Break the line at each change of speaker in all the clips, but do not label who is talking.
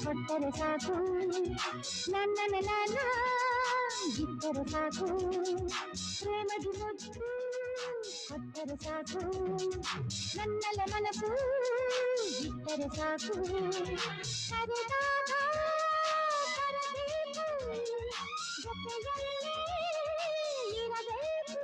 ಕೊಟ್ಟರೆ ಸಾಕು ನನ್ನನ್ನು ನಾನು ಬಿಟ್ಟರೆ ಸಾಕು ಪ್ರೇಮದಿ ಮುತ್ತು ಕೊಟ್ಟರೆ ಸಾಕು ನನ್ನಲ ಮನಸ್ಸು ಬಿಟ್ಟರೆ ಸಾಕು ಕರೆದಾಗ ಬರಬೇಕು ಜೊತೆಯಲ್ಲೇ ಇರಬೇಕು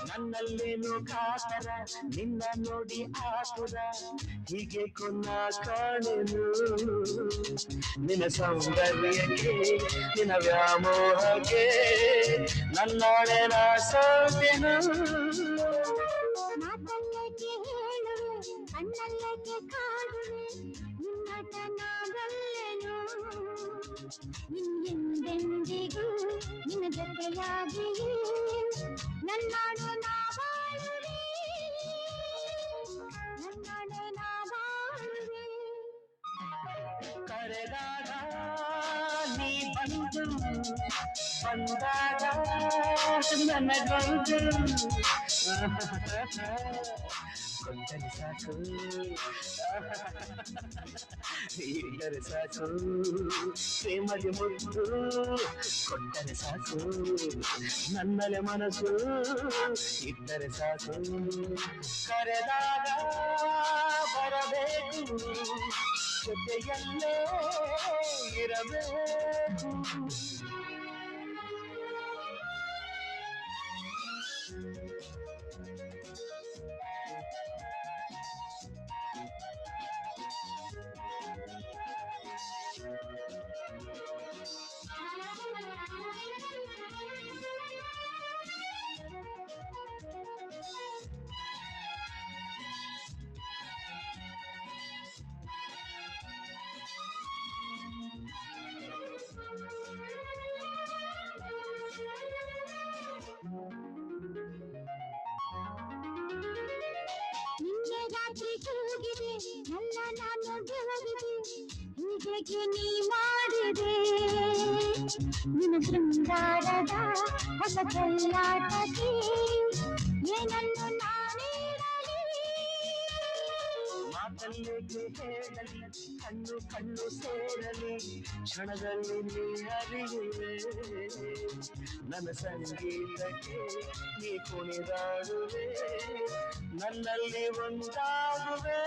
ನನ್ನಲ್ಲೇನು ಕಾತರ ನಿನ್ನ ನೋಡಿ ಆತುರ ಹೀಗೆ ಕೊನ್ನ ಕಾಣೆನು ನಿನ್ನ ಸೌಂದರ್ಯಕ್ಕೆ ನಿನ್ನ ವ್ಯಾಮೋಹಕ್ಕೆ ನನ್ನಾಳೆ ನಾ ಸೋತೆನು
ಮಾತಲ್ಲಕ್ಕೆ ಹೇಳುವೆ ಕಣ್ಣಲ್ಲಕ್ಕೆ ಕಾಡುವೆ ನಿನ್ನಟ ನಾಗಲ್ಲೆನು ನಿನ್ನೆಂದೆಂದಿಗೂ ನಿನ್ನ ಜೊತೆಯಾಗಿಯೇ ನನ್ನಾಡು ನಾ ಬಾಳುವೆ ನನ್ನಾಡು ನಾ ಬಾಳುವೆ
ಕರೆದಾಗ ನೀ ಬಂದು ಬಂದಾಗ ನನಗೊಂದು ಕೊಟ್ಟರೆ ಸಾಕು ಇಟ್ಟರೆ ಸಾಕು ಪ್ರೇಮದಿ ಮುದ್ದು ಕೊಟ್ಟರೆ ಸಾಕು ನನ್ನಲೆ ಮನಸ್ಸು ಇಟ್ಟರೆ ಸಾಕು ಕರೆದಾಗ ಬರಬೇಕು ಜೊತೆಯಲ್ಲೇ ಇರಬೇಕು
ನಿನ್ನೆ ರಾತ್ರಿ ಕೂಗಿದೆ ಎಲ್ಲ ನಾನು ಬೆಳಗಿದೆ ಹೀಗೆ ನೀ ಮಾಡಿದೆ ನಿನ್ನ ಶೃಂಗಾರದ ಹೊಸ ಚೆಲ್ಲಾಟಕ್ಕೆ ಏನನ್ನು ನಾನಿರಲಿ
ಮಾತಲ್ಲಿಗೆ ಹೇಳಲಿ ಕಣ್ಣು ಕಣ್ಣು ಸೇರಲಿ ಕ್ಷಣದಲ್ಲಿ ನೀ ಅರಿಯುವೆ ನನ್ನ ಸಂಗೀತಕ್ಕೆ ನೀ ಕುಣಿದಾಡುವೆ ನನ್ನಲ್ಲಿ ಒಂದಾಗುವೆ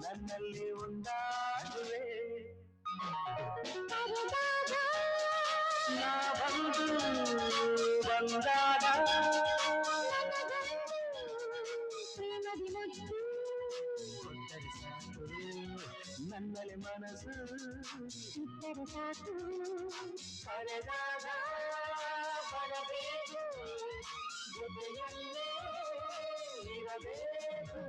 ನನ್ನಲ್ಲಿ ಒಂದಾಗುವೆ
ಕರೆದಾಗ
ನಾ ಬಂದು ಬಂದಾಗ
ಪ್ರೇಮದಿ ಮುತ್ತು
ಕೊಟ್ಟರೆ ಸಾಕು ನನ್ನಲೆ ಮನಸ್ಸು
ಇಟ್ಟರೆ ಸಾಕು
ಕರೆದಾಗ ಬರಬೇಕು ಜೊತೆಯಲ್ಲೇ ಇರಬೇಕು